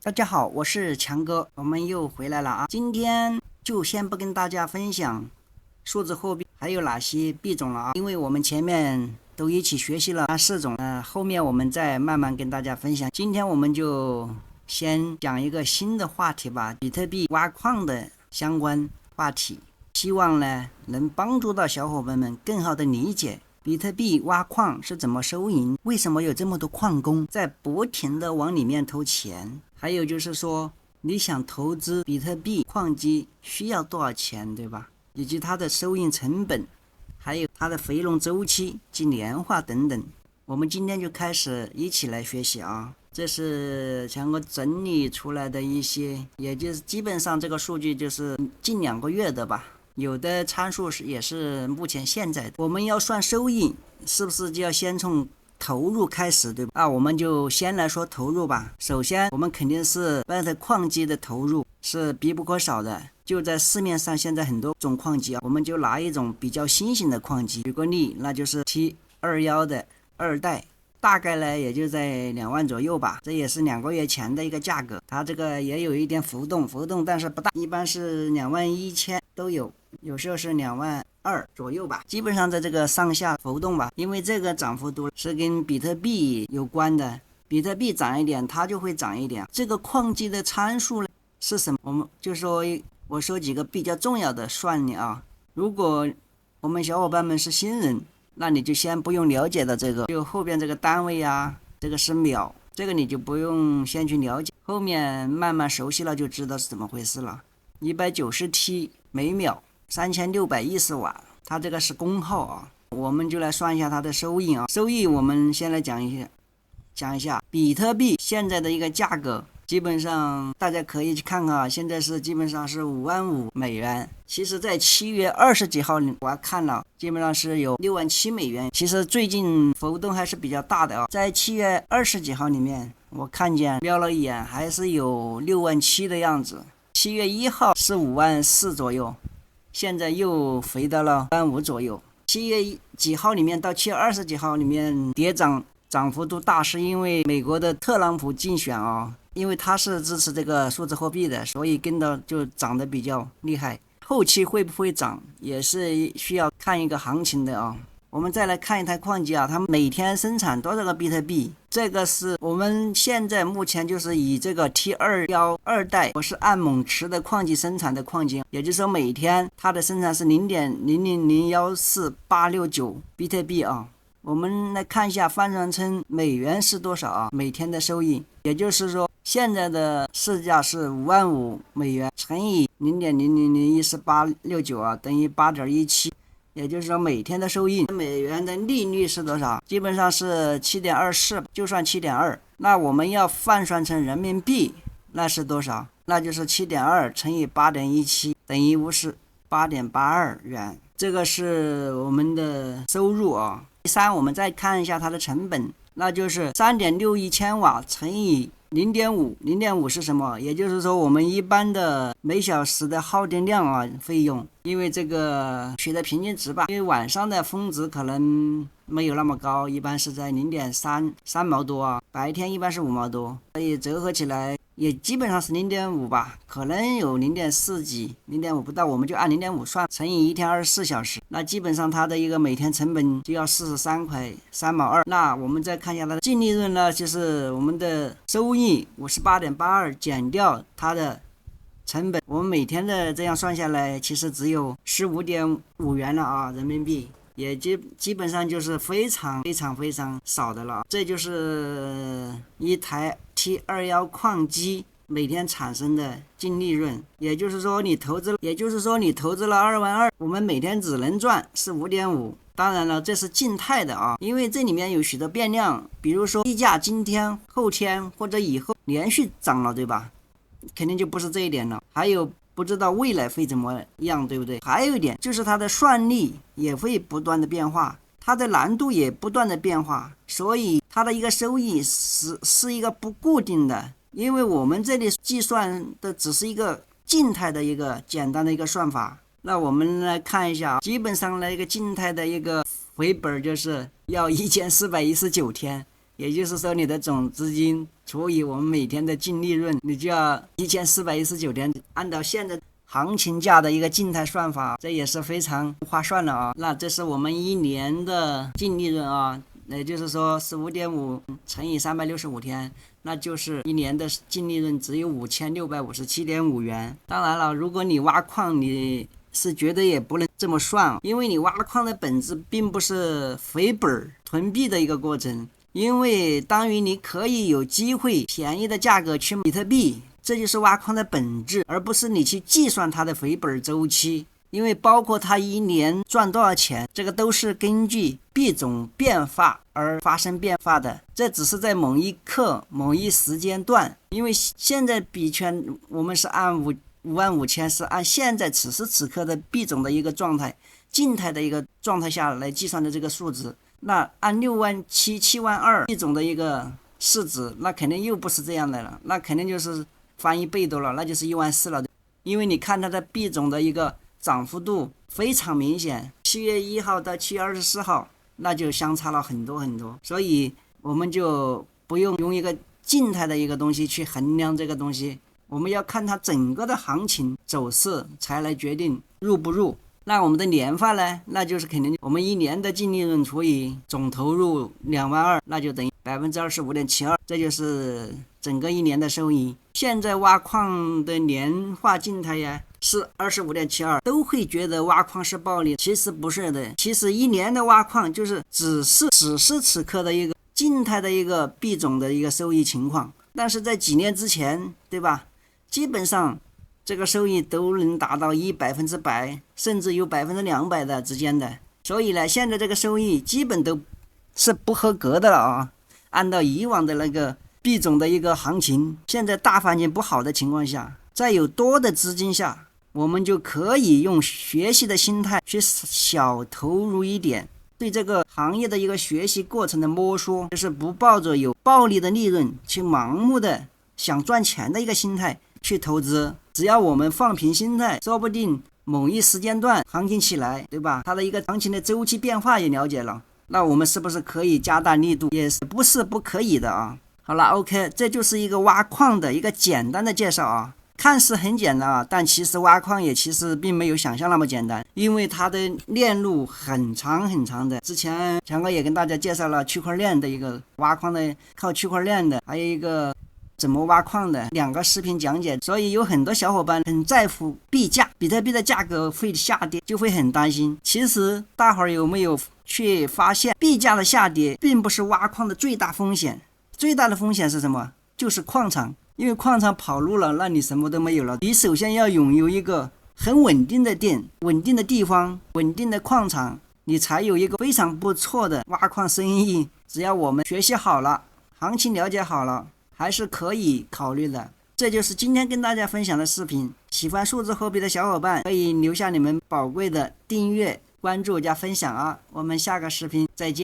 大家好，我是强哥，我们又回来了啊！今天就先不跟大家分享数字货币还有哪些币种了啊，因为我们前面都一起学习了那4种，后面我们再慢慢跟大家分享。今天我们就先讲一个新的话题吧，比特币挖矿的相关话题，希望呢能帮助到小伙伴们更好的理解比特币挖矿是怎么收银，为什么有这么多矿工在不停的往里面投钱，还有就是说你想投资比特币矿机需要多少钱，对吧？以及它的收银成本，还有它的回笼周期及年化等等。我们今天就开始一起来学习啊！这是强哥整理出来的一些，也就是基本上这个数据就是近2个月的吧。有的参数也是目前现在的。我们要算收益，是不是就要先从投入开始，对吧？我们就先来说投入吧。首先，我们肯定是外头矿机的投入是必不可少的。就在市面上，现在很多种矿机啊，我们就拿一种比较新型的矿机，举个例，那就是 T21的2代。大概呢也就在2万左右吧，这也是2个月前的一个价格，它这个也有一点浮动，但是不大，一般是21000都有，有时候是22000左右吧，基本上在这个上下浮动吧，因为这个涨幅度是跟比特币有关的，比特币涨一点它就会涨一点。这个矿机的参数呢是什么？我们就说我说几个比较重要的算力啊，如果我们小伙伴们是新人，那你就先不用了解的这个，就后边这个单位啊，这个是秒，这个你就不用先去了解，后面慢慢熟悉了就知道是怎么回事了。190T 每秒3610瓦，它这个是功耗啊。我们就来算一下它的收益啊。收益我们先来讲一下比特币现在的一个价格。基本上大家可以去看看啊，现在是基本上是$55,000。其实在7月20几号我还看了，基本上是有$67,000。其实最近浮动还是比较大的啊，在7月20几号里面我看见瞄了一眼，还是有67000的样子。7月1号是54000左右，现在又回到了5左右。7月几号里面到7月20几号里面跌涨幅度大，是因为美国的特朗普竞选啊，因为他是支持这个数字货币的，所以跟到就涨得比较厉害。后期会不会涨也是需要看一个行情的啊。我们再来看一台矿机啊，它每天生产多少个比特币？这个是我们现在目前就是以这个 T21 2代，我是按猛驰的矿机生产的矿机，也就是说每天它的生产是0.000014869比特币啊。我们来看一下换算成美元是多少啊？每天的收益，也就是说现在的市价是$55,000乘以0.0001869啊，等于8.17，也就是说每天的收益，美元的利率是多少？基本上是7.24，就算7.2，那我们要换算成人民币，那是多少？那就是7.2乘以8.17，等于58.82元。这个是我们的收入啊。第三，我们再看一下它的成本，那就是3.61千瓦乘以0.5是什么？也就是说我们一般的每小时的耗电量啊费用，因为这个取的平均值吧，因为晚上的峰值可能没有那么高，一般是在0.3毛多啊，白天一般是5毛多，所以折合起来也基本上是0.5吧，可能有0.4几，0.5不到，我们就按0.5算，乘以一天24小时，那基本上它的一个每天成本就要43块3毛2。那我们再看一下它的净利润呢，就是我们的收益58.82减掉它的成本，我们每天的这样算下来，其实只有15.5元了啊，人民币。也基本上就是非常少的了，这就是一台 T21 矿机每天产生的净利润。也就是说你投资了2万2，我们每天只能赚是5.5。当然了，这是静态的啊，因为这里面有许多变量，比如说币价今天、后天或者以后连续涨了，对吧？肯定就不是这一点了。还有不知道未来会怎么样，对不对？还有一点就是它的算力也会不断的变化，它的难度也不断的变化，所以它的一个收益是一个不固定的，因为我们这里计算的只是一个静态的一个简单的一个算法。那我们来看一下，基本上的一个静态的一个回本就是要1419天，也就是说你的总资金除以我们每天的净利润，你就要1419天，按照现在行情价的一个静态算法，这也是非常划算了啊。那这是我们一年的净利润啊，也就是说15.5乘以365天，那就是一年的净利润只有5657.5元。当然了，如果你挖矿，你是绝对也不能这么算，因为你挖矿的本质并不是回本囤币的一个过程，因为当于你可以有机会便宜的价格去比特币，这就是挖矿的本质，而不是你去计算它的回本周期。因为包括它一年赚多少钱，这个都是根据币种变化而发生变化的，这只是在某一刻某一时间段。因为现在币圈我们是按55000，是按现在此时此刻的币种的一个状态，静态的一个状态下来计算的这个数值。那按67000、72000币种的一个市值，那肯定又不是这样的了，那肯定就是翻一倍多了，那就是14000了。因为你看它的币种的一个涨幅度非常明显，7月1号到7月24号，那就相差了很多很多，所以我们就不用一个静态的一个东西去衡量这个东西，我们要看它整个的行情走势才来决定入不入。那我们的年化呢，那就是肯定我们一年的净利润除以总投入22000，那就等于25.72%，这就是整个一年的收益。现在挖矿的年化静态呀是25.72%，都会觉得挖矿是暴利，其实不是的。其实一年的挖矿就是只是此时此刻的一个静态的一个币种的一个收益情况，但是在几年之前，对吧？基本上这个收益都能达到100%，甚至有200%的之间的。所以呢，现在这个收益基本都是不合格的了啊。按照以往的那个币种的一个行情，现在大环境不好的情况下，在有多的资金下，我们就可以用学习的心态去小投入一点，对这个行业的一个学习过程的摸索，就是不抱着有暴利的利润去盲目的想赚钱的一个心态去投资。只要我们放平心态，说不定某一时间段行情起来，对吧？它的一个行情的周期变化也了解了，那我们是不是可以加大力度？也是不是不可以的啊。好了 ，OK， 这就是一个挖矿的一个简单的介绍啊。看似很简单啊，但其实挖矿也其实并没有想象那么简单，因为它的链路很长很长的。之前强哥也跟大家介绍了区块链的一个挖矿的，靠区块链的，还有一个怎么挖矿的2个视频讲解，所以有很多小伙伴很在乎币价，比特币的价格会下跌，就会很担心。其实大伙儿有没有去发现，币价的下跌并不是挖矿的最大风险，最大的风险是什么？就是矿场。因为矿场跑路了，那你什么都没有了。你首先要拥有一个很稳定的店、稳定的地方、稳定的矿场，你才有一个非常不错的挖矿生意。只要我们学习好了，行情了解好了，还是可以考虑的。这就是今天跟大家分享的视频。喜欢数字货币的小伙伴可以留下你们宝贵的订阅、关注加分享啊！我们下个视频再见。